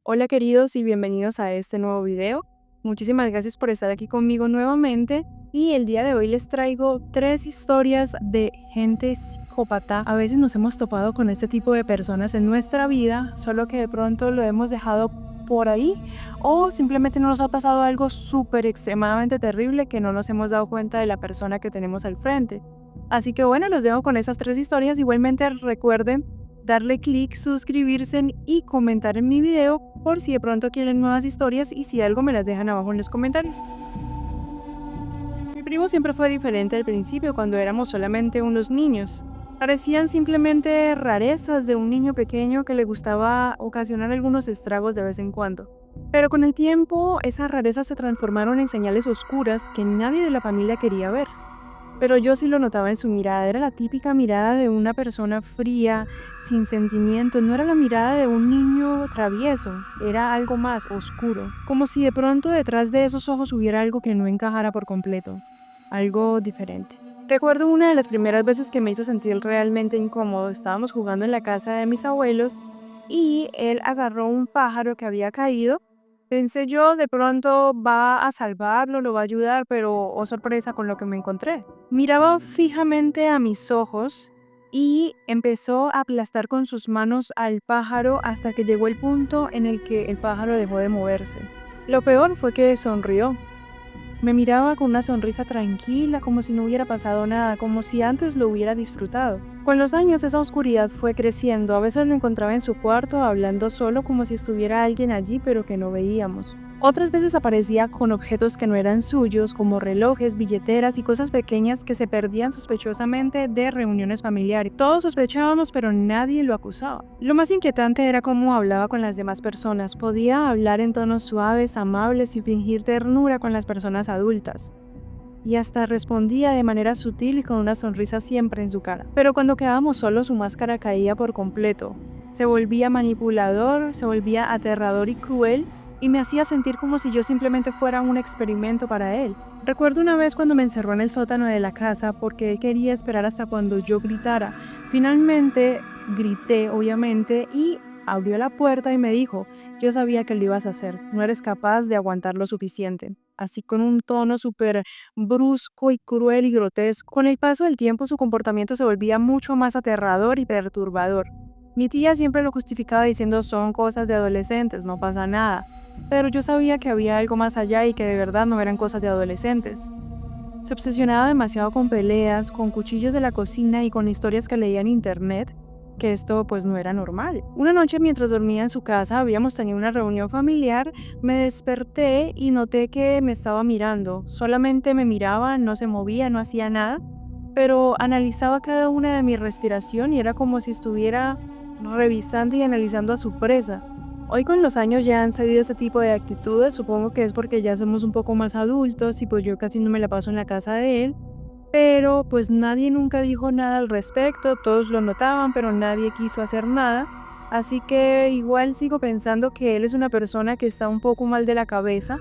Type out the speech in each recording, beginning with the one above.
Hola queridos y bienvenidos a este nuevo video. Muchísimas gracias por estar aquí conmigo nuevamente y el día de hoy les traigo 3 historias de gente psicópata. A veces nos hemos topado con este tipo de personas en nuestra vida, solo que de pronto lo hemos dejado por ahí o simplemente no nos ha pasado algo súper extremadamente terrible que no nos hemos dado cuenta de la persona que tenemos al frente. Así que bueno, los dejo con esas 3 historias. Igualmente recuerden darle clic, suscribirse y comentar en mi video por si de pronto quieren nuevas historias y si algo me las dejan abajo en los comentarios. Mi primo siempre fue diferente al principio cuando éramos solamente unos niños. Parecían simplemente rarezas de un niño pequeño que le gustaba ocasionar algunos estragos de vez en cuando. Pero con el tiempo, esas rarezas se transformaron en señales oscuras que nadie de la familia quería ver. Pero yo sí lo notaba en su mirada, era la típica mirada de una persona fría, sin sentimientos, no era la mirada de un niño travieso, era algo más oscuro, como si de pronto detrás de esos ojos hubiera algo que no encajara por completo, algo diferente. Recuerdo una de las primeras veces que me hizo sentir realmente incómodo, estábamos jugando en la casa de mis abuelos y él agarró un pájaro que había caído. Pensé yo, de pronto va a salvarlo, lo va a ayudar, pero oh sorpresa con lo que me encontré. Miraba fijamente a mis ojos y empezó a aplastar con sus manos al pájaro hasta que llegó el punto en el que el pájaro dejó de moverse. Lo peor fue que sonrió. Me miraba con una sonrisa tranquila, como si no hubiera pasado nada, como si antes lo hubiera disfrutado. Con los años esa oscuridad fue creciendo, a veces lo encontraba en su cuarto hablando solo como si estuviera alguien allí pero que no veíamos. Otras veces aparecía con objetos que no eran suyos, como relojes, billeteras y cosas pequeñas que se perdían sospechosamente de reuniones familiares. Todos sospechábamos, pero nadie lo acusaba. Lo más inquietante era cómo hablaba con las demás personas. Podía hablar en tonos suaves, amables y fingir ternura con las personas adultas. Y hasta respondía de manera sutil y con una sonrisa siempre en su cara. Pero cuando quedábamos solos, su máscara caía por completo. Se volvía manipulador, se volvía aterrador y cruel, y me hacía sentir como si yo simplemente fuera un experimento para él. Recuerdo una vez cuando me encerró en el sótano de la casa porque él quería esperar hasta cuando yo gritara. Finalmente grité, obviamente, y abrió la puerta y me dijo: yo sabía que lo ibas a hacer, no eres capaz de aguantar lo suficiente. Así con un tono súper brusco y cruel y grotesco. Con el paso del tiempo su comportamiento se volvía mucho más aterrador y perturbador. Mi tía siempre lo justificaba diciendo son cosas de adolescentes, no pasa nada. Pero yo sabía que había algo más allá y que de verdad no eran cosas de adolescentes. Se obsesionaba demasiado con peleas, con cuchillos de la cocina y con historias que leía en internet, que esto pues no era normal. Una noche mientras dormía en su casa, habíamos tenido una reunión familiar, me desperté y noté que me estaba mirando. Solamente me miraba, no se movía, no hacía nada, pero analizaba cada una de mi respiración y era como si estuviera revisando y analizando a su presa. Hoy con los años ya han cedido este tipo de actitudes, supongo que es porque ya somos un poco más adultos y pues yo casi no me la paso en la casa de él, pero pues nadie nunca dijo nada al respecto, todos lo notaban, pero nadie quiso hacer nada, así que igual sigo pensando que él es una persona que está un poco mal de la cabeza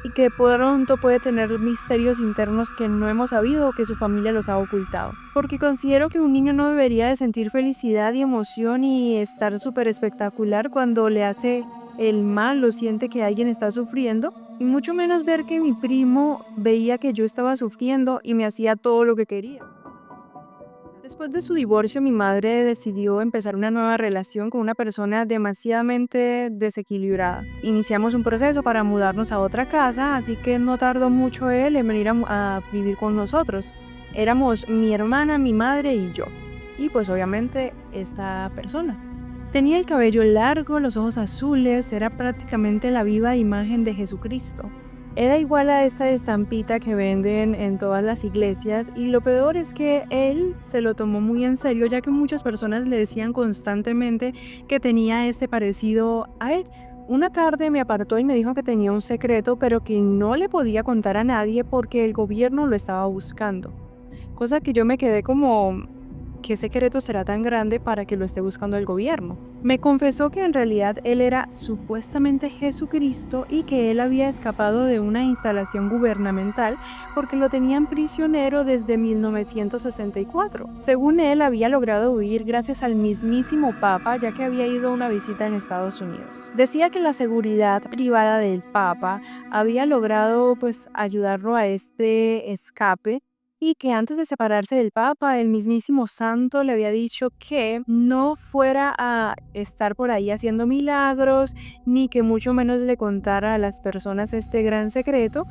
y que pronto puede tener misterios internos que no hemos sabido o que su familia los ha ocultado. Porque considero que un niño no debería de sentir felicidad y emoción y estar súper espectacular cuando le hace el mal o siente que alguien está sufriendo, y mucho menos ver que mi primo veía que yo estaba sufriendo y me hacía todo lo que quería. Después de su divorcio, mi madre decidió empezar una nueva relación con una persona demasiadamente desequilibrada. Iniciamos un proceso para mudarnos a otra casa, así que no tardó mucho él en venir a vivir con nosotros. Éramos mi hermana, mi madre y yo. Y pues obviamente esta persona. Tenía el cabello largo, los ojos azules, era prácticamente la viva imagen de Jesucristo. Era igual a esta estampita que venden en todas las iglesias, y lo peor es que él se lo tomó muy en serio, ya que muchas personas le decían constantemente que tenía este parecido a él. Una tarde me apartó y me dijo que tenía un secreto, pero que no le podía contar a nadie porque el gobierno lo estaba buscando. Cosa que yo me quedé como, ¿qué secreto será tan grande para que lo esté buscando el gobierno? Me confesó que en realidad él era supuestamente Jesucristo y que él había escapado de una instalación gubernamental porque lo tenían prisionero desde 1964. Según él, había logrado huir gracias al mismísimo Papa, ya que había ido a una visita en Estados Unidos. Decía que la seguridad privada del Papa había logrado ayudarlo a este escape, y que antes de separarse del Papa, el mismísimo santo le había dicho que no fuera a estar por ahí haciendo milagros, ni que mucho menos le contara a las personas este gran secreto,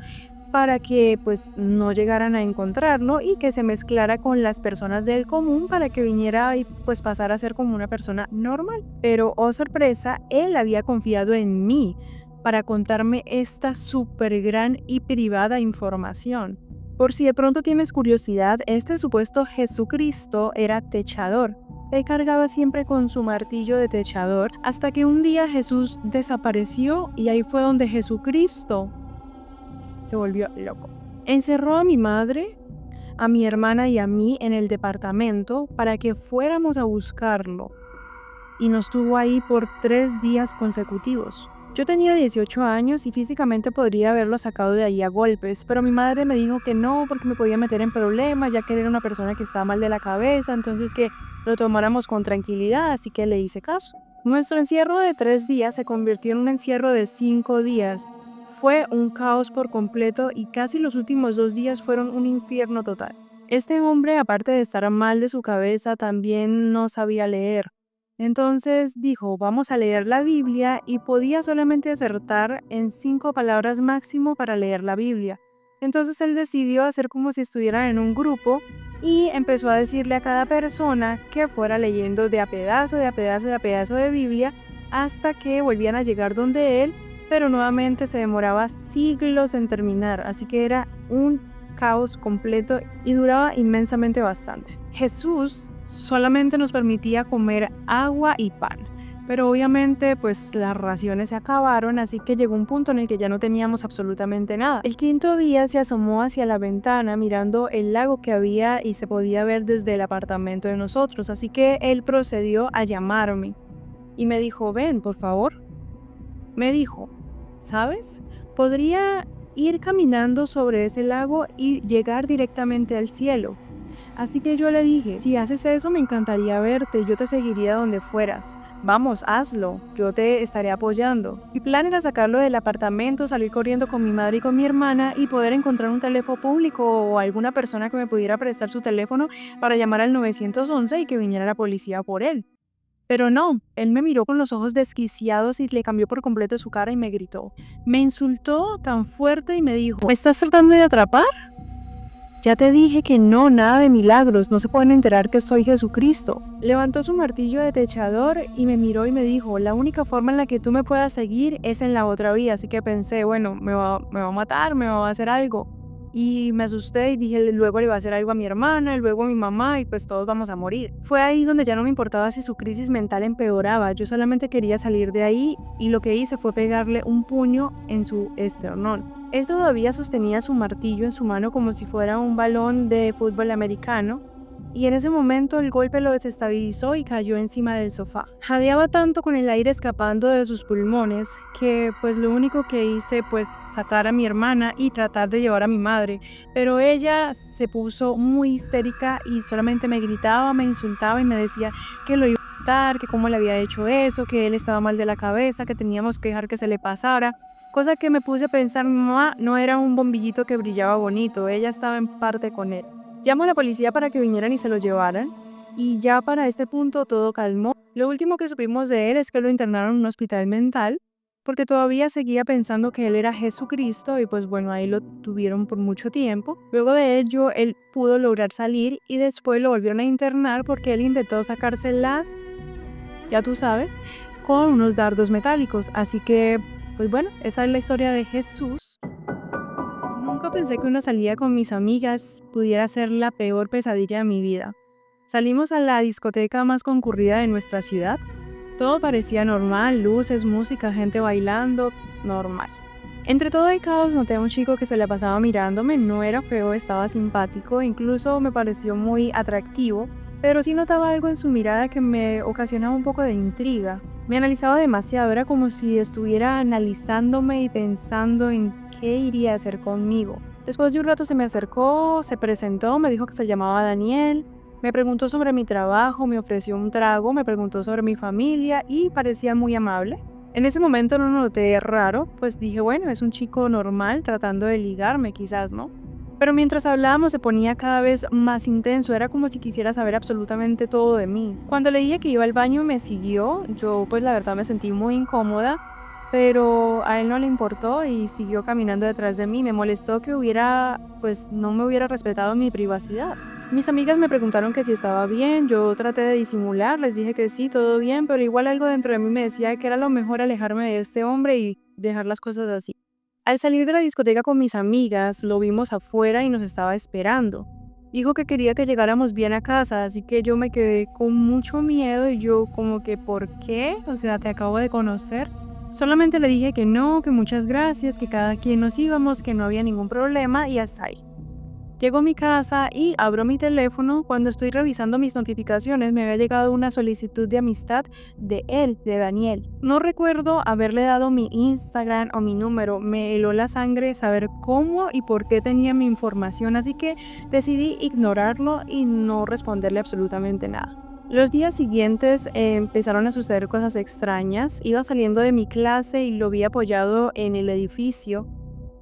para que no llegaran a encontrarlo y que se mezclara con las personas del común para que viniera y pasara a ser como una persona normal. Pero, oh sorpresa, él había confiado en mí para contarme esta súper gran y privada información. Por si de pronto tienes curiosidad, este supuesto Jesucristo era techador. Él cargaba siempre con su martillo de techador hasta que un día Jesús desapareció y ahí fue donde Jesucristo se volvió loco. Encerró a mi madre, a mi hermana y a mí en el departamento para que fuéramos a buscarlo y nos tuvo ahí por 3 días consecutivos. Yo tenía 18 años y físicamente podría haberlo sacado de ahí a golpes, pero mi madre me dijo que no porque me podía meter en problemas, ya que él era una persona que estaba mal de la cabeza, entonces que lo tomáramos con tranquilidad, así que le hice caso. Nuestro encierro de 3 días se convirtió en un encierro de 5 días. Fue un caos por completo y casi los últimos 2 días fueron un infierno total. Este hombre, aparte de estar mal de su cabeza, también no sabía leer. Entonces dijo, vamos a leer la Biblia, y podía solamente acertar en 5 palabras máximo para leer la Biblia. Entonces él decidió hacer como si estuvieran en un grupo y empezó a decirle a cada persona que fuera leyendo de a pedazo, de a pedazo, de a pedazo de Biblia hasta que volvían a llegar donde él, pero nuevamente se demoraba siglos en terminar, así que era un caos completo y duraba inmensamente bastante. Jesús solamente nos permitía comer agua y pan, pero obviamente las raciones se acabaron, así que llegó un punto en el que ya no teníamos absolutamente nada. El 5.º día se asomó hacia la ventana mirando el lago que había y se podía ver desde el apartamento de nosotros, así que él procedió a llamarme y me dijo, ven, por favor. Me dijo, ¿sabes? Podría ir caminando sobre ese lago y llegar directamente al cielo. Así que yo le dije, si haces eso me encantaría verte, yo te seguiría donde fueras. Vamos, hazlo, yo te estaré apoyando. Mi plan era sacarlo del apartamento, salir corriendo con mi madre y con mi hermana y poder encontrar un teléfono público o alguna persona que me pudiera prestar su teléfono para llamar al 911 y que viniera la policía por él. Pero no, él me miró con los ojos desquiciados y le cambió por completo su cara y me gritó. Me insultó tan fuerte y me dijo, ¿me estás tratando de atrapar? Ya te dije que no, nada de milagros, no se pueden enterar que soy Jesucristo. Levantó su martillo de techador y me miró y me dijo, la única forma en la que tú me puedas seguir es en la otra vía, así que pensé, bueno, me va a matar, me va a hacer algo. Y me asusté y dije, luego le va a hacer algo a mi hermana, luego a mi mamá y todos vamos a morir. Fue ahí donde ya no me importaba si su crisis mental empeoraba, yo solamente quería salir de ahí y lo que hice fue pegarle un puño en su esternón. Él todavía sostenía su martillo en su mano como si fuera un balón de fútbol americano, y en ese momento el golpe lo desestabilizó y cayó encima del sofá. Jadeaba tanto con el aire escapando de sus pulmones que lo único que hice sacar a mi hermana y tratar de llevar a mi madre, pero ella se puso muy histérica y solamente me gritaba, me insultaba y me decía que lo iba a matar, que cómo le había hecho eso, que él estaba mal de la cabeza, que teníamos que dejar que se le pasara. Cosa que me puse a pensar, mi mamá no era un bombillito que brillaba bonito, ella estaba en parte con él. Llamo a la policía para que vinieran y se lo llevaran, y ya para este punto todo calmó. Lo último que supimos de él es que lo internaron en un hospital mental, porque todavía seguía pensando que él era Jesucristo y ahí lo tuvieron por mucho tiempo. Luego de ello, él pudo lograr salir y después lo volvieron a internar porque él intentó sacárselas, ya tú sabes, con unos dardos metálicos. Así que, esa es la historia de Jesús. Nunca pensé que una salida con mis amigas pudiera ser la peor pesadilla de mi vida. Salimos a la discoteca más concurrida de nuestra ciudad. Todo parecía normal, luces, música, gente bailando, normal. Entre todo el caos noté a un chico que se la pasaba mirándome, no era feo, estaba simpático, incluso me pareció muy atractivo. pero sí notaba algo en su mirada que me ocasionaba un poco de intriga. Me analizaba demasiado, era como si estuviera analizándome y pensando en qué iría a hacer conmigo. Después de un rato se me acercó, se presentó, me dijo que se llamaba Daniel, me preguntó sobre mi trabajo, me ofreció un trago, me preguntó sobre mi familia y parecía muy amable. En ese momento no lo noté raro, pues dije, bueno, es un chico normal tratando de ligarme quizás, ¿no? Pero mientras hablábamos se ponía cada vez más intenso, era como si quisiera saber absolutamente todo de mí. Cuando le dije que iba al baño me siguió, yo pues la verdad me sentí muy incómoda, pero a él no le importó y siguió caminando detrás de mí. Me molestó que no me hubiera respetado mi privacidad. Mis amigas me preguntaron que si estaba bien, yo traté de disimular, les dije que sí, todo bien, pero igual algo dentro de mí me decía que era lo mejor alejarme de este hombre y dejar las cosas así. Al salir de la discoteca con mis amigas, lo vimos afuera y nos estaba esperando. Dijo que quería que llegáramos bien a casa, así que yo me quedé con mucho miedo y yo como que, ¿por qué? O sea, te acabo de conocer. Solamente le dije que no, que muchas gracias, que cada quien nos íbamos, que no había ningún problema y hasta ahí. Llego a mi casa y abro mi teléfono. Cuando estoy revisando mis notificaciones, me había llegado una solicitud de amistad de él, de Daniel. No recuerdo haberle dado mi Instagram o mi número. Me heló la sangre saber cómo y por qué tenía mi información, así que decidí ignorarlo y no responderle absolutamente nada. Los días siguientes empezaron a suceder cosas extrañas. Iba saliendo de mi clase y lo vi apoyado en el edificio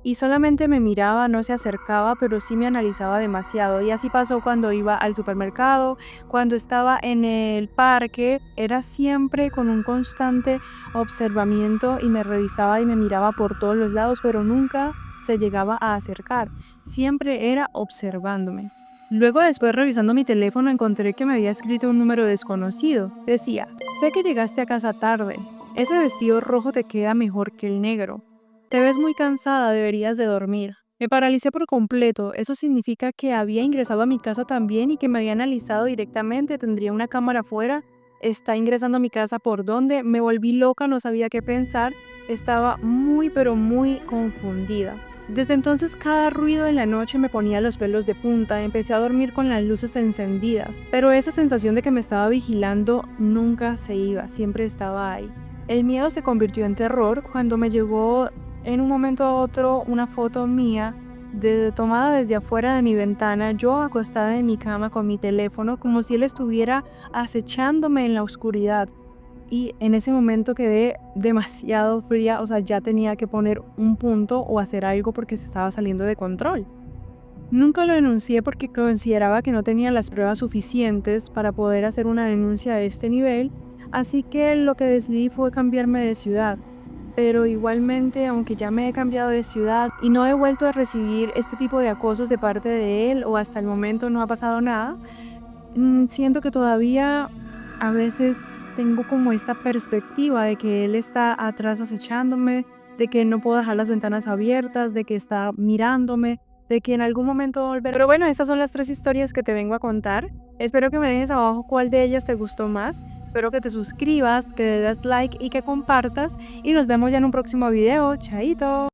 y solamente me miraba, no se acercaba, pero sí me analizaba demasiado. Y así pasó cuando iba al supermercado, cuando estaba en el parque, era siempre con un constante observamiento y me revisaba y me miraba por todos los lados, pero nunca se llegaba a acercar. Siempre era observándome. Luego, después revisando mi teléfono, encontré que me había escrito un número desconocido. Decía, sé que llegaste a casa tarde. Ese vestido rojo te queda mejor que el negro. Te ves muy cansada, deberías de dormir. Me paralicé por completo. Eso significa que había ingresado a mi casa también y que me había analizado directamente. Tendría una cámara afuera. Está ingresando a mi casa por dónde. Me volví loca, no sabía qué pensar. Estaba muy pero muy confundida. Desde entonces cada ruido en la noche me ponía los pelos de punta. Empecé a dormir con las luces encendidas. Pero esa sensación de que me estaba vigilando nunca se iba. Siempre estaba ahí. El miedo se convirtió en terror cuando me llegó en un momento a otro una foto mía tomada desde afuera de mi ventana, yo acostada en mi cama con mi teléfono, como si él estuviera acechándome en la oscuridad. Y en ese momento quedé demasiado fría, o sea, ya tenía que poner un punto o hacer algo porque se estaba saliendo de control. Nunca lo denuncié porque consideraba que no tenía las pruebas suficientes para poder hacer una denuncia de este nivel, así que lo que decidí fue cambiarme de ciudad. Pero igualmente, aunque ya me he cambiado de ciudad y no he vuelto a recibir este tipo de acosos de parte de él o hasta el momento no ha pasado nada, siento que todavía a veces tengo como esta perspectiva de que él está atrás acechándome, de que no puedo dejar las ventanas abiertas, de que está mirándome, de que en algún momento va a volver. Pero bueno, estas son las 3 historias que te vengo a contar. Espero que me dejes abajo cuál de ellas te gustó más. Espero que te suscribas, que le des like y que compartas. Y nos vemos ya en un próximo video. Chaito.